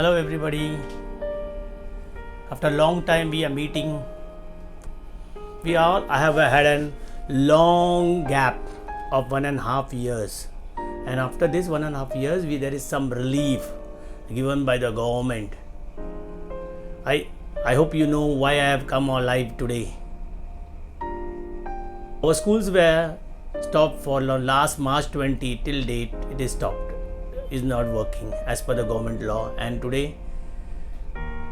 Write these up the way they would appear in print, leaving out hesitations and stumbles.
Hello everybody. After a long time we are meeting. I have had a long gap of 1.5 years, and after this 1.5 years there is some relief given by the government. I hope you know why I have come alive today. Our schools were stopped for last March 20 till date. It is stopped, is not working as per the government law, and today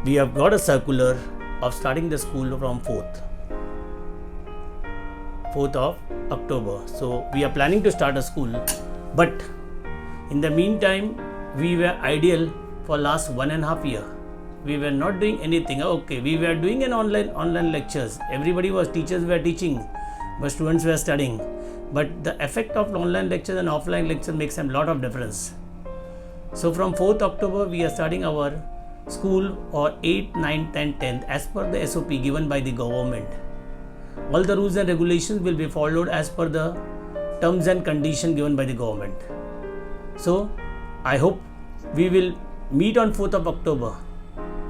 we have got a circular of starting the school from 4th of October. So we are planning to start a school, but in the meantime we were ideal for last 1.5 year. We were not doing anything. Okay, we were doing an online lectures. Teachers were teaching, but students were studying. But the effect of online lectures and offline lectures makes a lot of difference. So from 4th October we are starting our school or 8, 9, 10, 10th as per the SOP given by the government. All the rules and regulations will be followed as per the terms and conditions given by the government. So I hope we will meet on 4th of October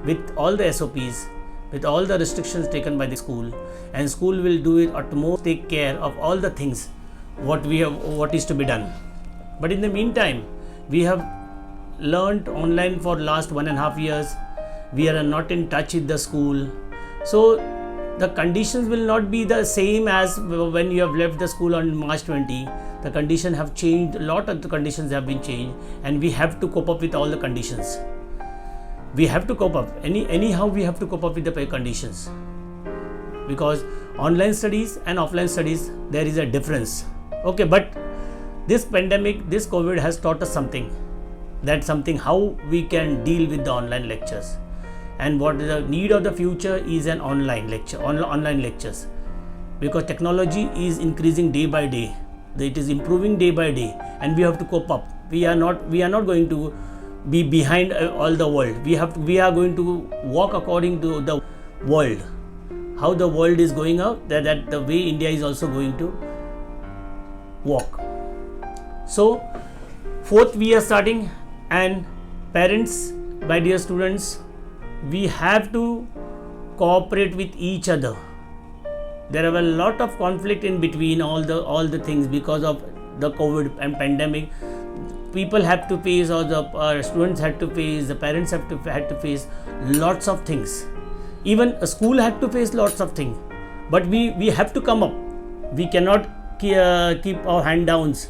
with all the SOPs, with all the restrictions taken by the school, and school will do it utmost, take care of all the things what is to be done. But in the meantime we have learned online for last 1.5 years. We are not in touch with the school, so the conditions will not be the same as when you have left the school on March 20. The conditions have changed. A lot of the conditions have been changed, and we have to cope up with all the conditions. We have to cope up anyhow. We have to cope up with the conditions, because online studies and offline studies, there is a difference. Okay, but this pandemic, this COVID has taught us something. That's something how we can deal with the online lectures, and what the need of the future is an online lectures, because technology is increasing day by day. It is improving day by day, and we have to cope up. We are not going to be behind all the world. We are going to walk according to the world. How the world is going out, that the way India is also going to walk. So 4th we are starting. And parents, my dear students, we have to cooperate with each other. There are a lot of conflict in between all the things because of the COVID and pandemic. People have to face, or the students had to face, the parents had to face lots of things. Even a school had to face lots of things. But we have to come up. We cannot keep our hand downs.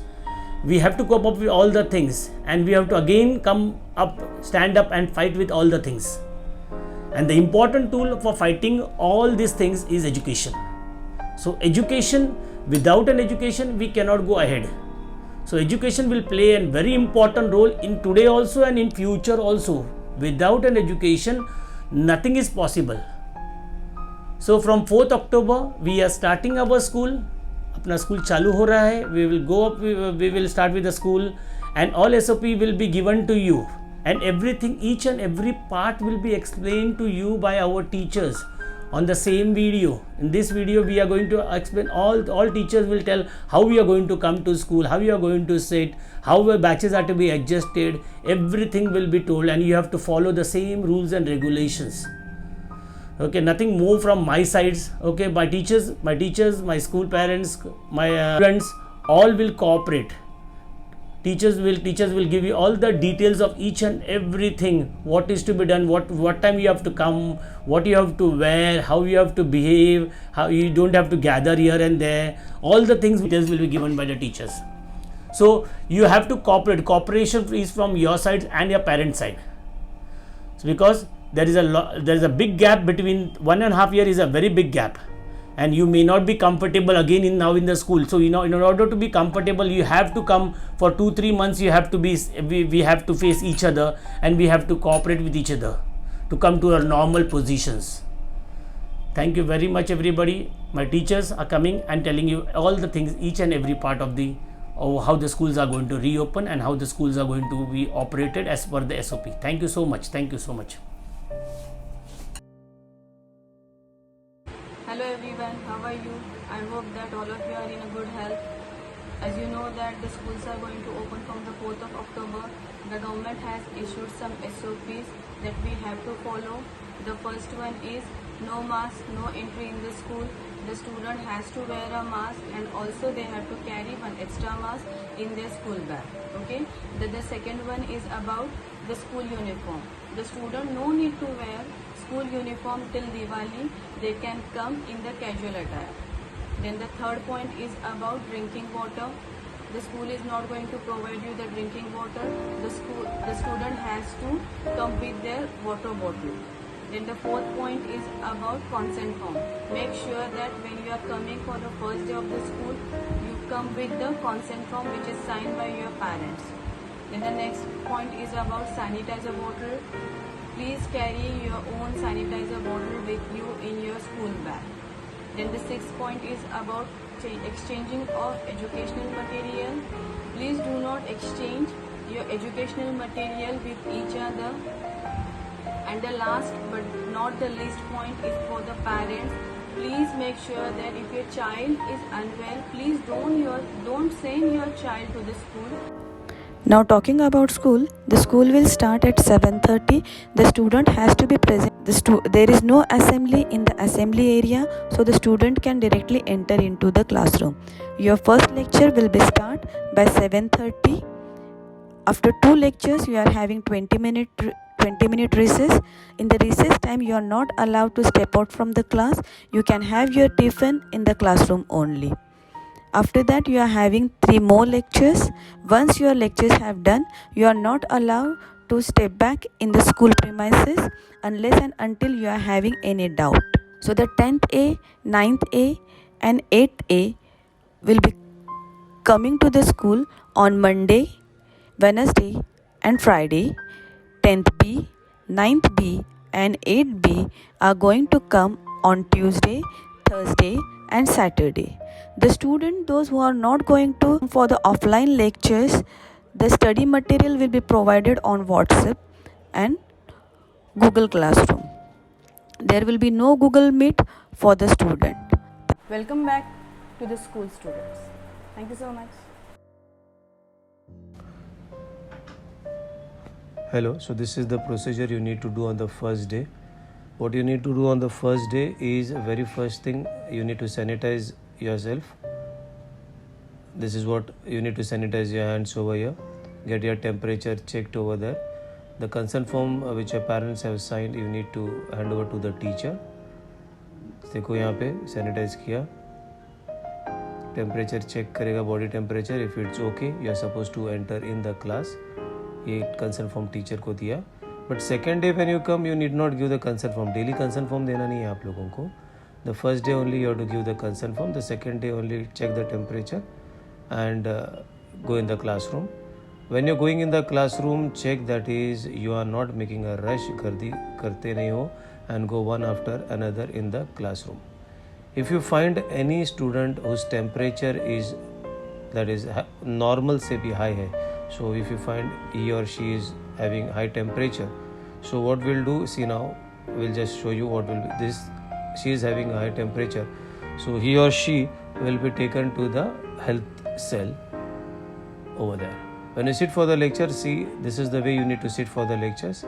We have to cope up with all the things, and we have to again come up, stand up and fight with all the things. And the important tool for fighting all these things is education. So education, without an education we cannot go ahead. So education will play a very important role in today also and in future also. Without an education nothing is possible. So from 4th October we are starting our school. अपना school चालू हो रहा है. We will go up, we will start with the school, and all SOP will be given to you, and everything, each and every part will be explained to you by our teachers on the same video. In this video we are going to explain, all teachers will tell how we are going to come to school, how you are going to sit, how the batches are to be adjusted. Everything will be told, and you have to follow the same rules and regulations. Okay, nothing more from my sides. Okay, my teachers, my school parents, my students, all will cooperate. Teachers will give you all the details of each and everything. What is to be done, what time you have to come, what you have to wear, how you have to behave, how you don't have to gather here and there. All the things details will be given by the teachers. So you have to cooperate. Cooperation is from your side and your parent side. So because there is a big gap between 1.5 years, is a very big gap, and you may not be comfortable again in the school. So in order to be comfortable, you have to come for 2-3 months. You have to we have to face each other, and we have to cooperate with each other to come to our normal positions. Thank you very much everybody. My teachers are coming and telling you all the things, each and every part of how the schools are going to reopen and how the schools are going to be operated as per the SOP. Thank you so much. Thank you so much. Hello everyone, how are you? I hope that all of you are in a good health. As you know that the schools are going to open from the 4th of October. The government has issued some SOPs that we have to follow. The first one is no mask, no entry in the school. The student has to wear a mask, and also they have to carry one extra mask in their school bag. Okay. The second one is about the school uniform. The student no need to wear school uniform till Diwali. They can come in the casual attire. Then the third point is about drinking water. The school is not going to provide you the drinking water. The student has to come with their water bottle. Then the fourth point is about consent form. Make sure that when you are coming for the first day of the school, you come with the consent form which is signed by your parents. Then the next point is about sanitizer bottle. Please carry your own sanitizer bottle with you in your school bag. Then the sixth point is about exchanging of educational material. Please do not exchange your educational material with each other. And the last but not the least point is for the parents. Please make sure that if your child is unwell, please don't send your child to the school. Now talking about school, the school will start at 7:30. The student has to be present. There is no assembly in the assembly area, so the student can directly enter into the classroom. Your first lecture will be start by 7:30. After two lectures, you are having 20-minute recess. In the recess time, you are not allowed to step out from the class. You can have your tiffin in the classroom only. After that, you are having 3 more lectures. Once your lectures have done, you are not allowed to step back in the school premises unless and until you are having any doubt. So the 10th A, 9th A and 8th A will be coming to the school on Monday, Wednesday and Friday. 10th B, 9th B and 8th B are going to come on Tuesday, Thursday and Saturday. The student, those who are not going to for the offline lectures, the study material will be provided on WhatsApp and Google Classroom. There will be no Google Meet for the student. Welcome back to the school students. Thank you so much. Hello, so this is the procedure you need to do on the first day. What you need to do on the first day is, very first thing, you need to sanitize yourself. This is what you need to sanitize your hands over here. Get your temperature checked over there. The consent form which your parents have signed, you need to hand over to the teacher. देखो यहाँ पे sanitize किया. Temperature check करेगा, body temperature. If it's okay, you are supposed to enter in the class. ये consent form teacher को दिया. But second day when you come, you need not give the consent form. Daily consent form देना नहीं है आप लोगों को. The first day only you have to give the consent form. The second day only check the temperature and go in the classroom. When you're going in the classroom, check that is you are not making a rush, गर्दी करते नहीं हो, and go one after another in the classroom. If you find any student whose temperature is, that is normal से भी high है, so if you find he or she is having high temperature, so what we'll do, see now, we'll just show you what will be this. She is having a high temperature, so he or she will be taken to the health cell over there. When you sit for the lecture, see, this is the way you need to sit for the lectures.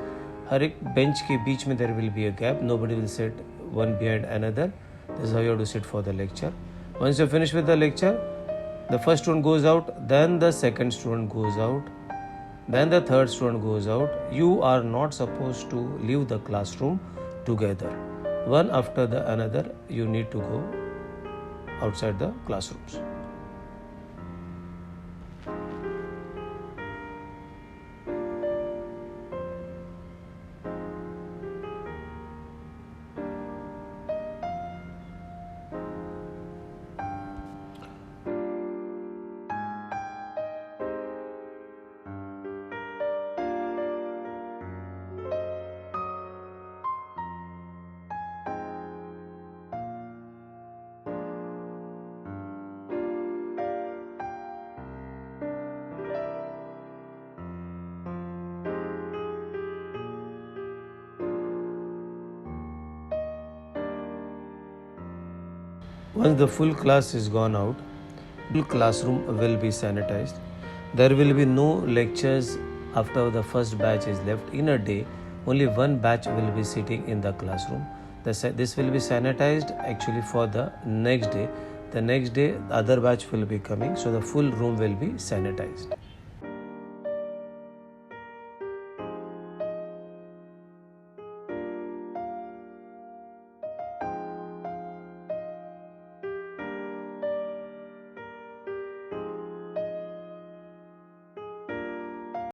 हर एक bench के बीच में there will be a gap. Nobody will sit one behind another. This is how you have to sit for the lecture. Once you finish with the lecture, the first student goes out, then the second student goes out, then the third student goes out. You are not supposed to leave the classroom together. One after the another, you need to go outside the classrooms. Once the full class is gone out, Full classroom will be sanitized. There will be no lectures after the first batch is left. In a day, only one batch will be sitting in the classroom. This will be sanitized actually for the next day. The next day, the other batch will be coming, so the full room will be sanitized.